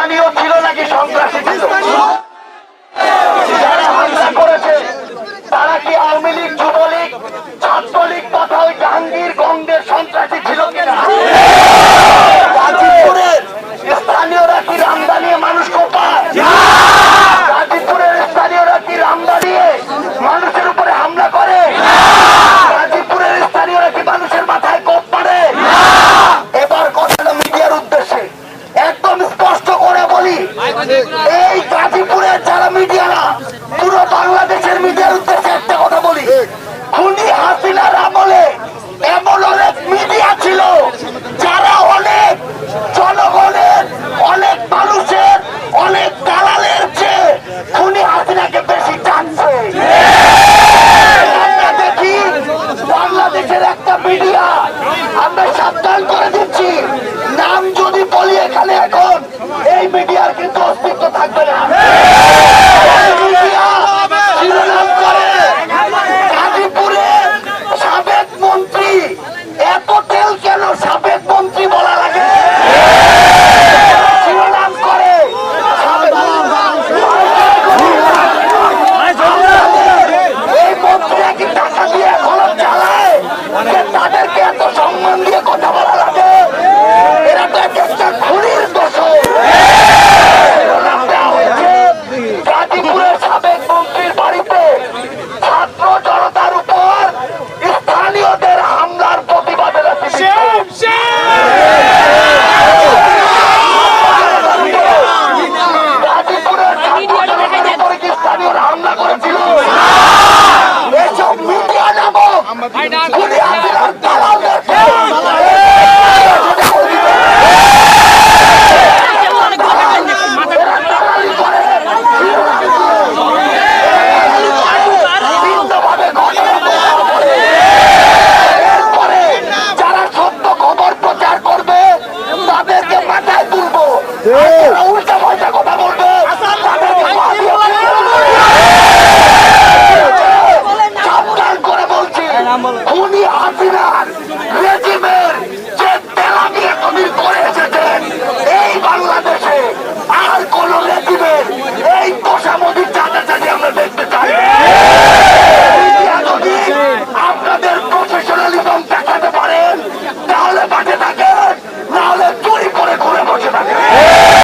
স্থানীয় ছিল নাকি সন্ত্রাসী ছিল? যারা হামলা করেছে তারা কি আওয়ামী লীগ, যুবলীগ, ছাত্রলীগ তথা ওই জাহাঙ্গীর গঙ্গের সন্ত্রাসী ছিল কিনা? গাজীপুরের স্থানীয়রা কি রামদা নিয়ে মানুষ কোপায়? গাজীপুরের স্থানীয়রা কি রামদা নিয়ে মানুষের উপরে হামলা করে? গাজীপুরের স্থানীয়রা কি মানুষের মাথায় কোপ মারে? এবার কথাটা মিডিয়ার উদ্দেশ্যে একদম স্পষ্ট করে বলি, এই গাজীপুরের যারা মিডিয়ারা, পুরো বাংলাদেশের মিডিয়ার উদ্দেশ্যে একটা কথা বলি, খুনি হাসিনার আমলে এমন অনেক মিডিয়া ছিল যারা অনেক জনগণের, অনেক মানুষের, অনেক দালালের চেয়ে খুনি হাসিনাকে বেশি টানছে। আমরা দেখি বাংলাদেশের একটা মিডিয়া, আমরা সাবধান করে দিচ্ছি, নাম যদি বলি এখানে এখন এই মিডিয়ার কিন্তু অস্তিত্ব থাকবে না। শিরোনাম করে গাজীপুরে সাবেক মন্ত্রী, এত তেল কেন সাবেক মন্ত্রী বলা লাগে? শিরোনাম করে এই মন্ত্রীরা কি টাকা দিয়ে খরচ চালায়? তাদেরকে এত সম্মান দিয়ে কথা বলা লাগে? এরা তো একটা খুনির দোষর। গাজীপুরের সাবেক মন্ত্রীর বাড়িতে ছাত্র জনতার উপর স্থানীয়দের হামলার প্রতিবাদে গাজীপুরের ছাত্র জনতার উপরে কি স্থানীয়রা হামলা করেছিল? এসব মিডিয়া নামক খুনি হাসিনার দালালদেরকে যারা সত্য খবর প্রচার করবে তাদেরকে মাথায় তুলবো, উল্টা পাল্টা কথা বলবে তাদেরকে সাবধান করে বলছি, খুনি হাসিনার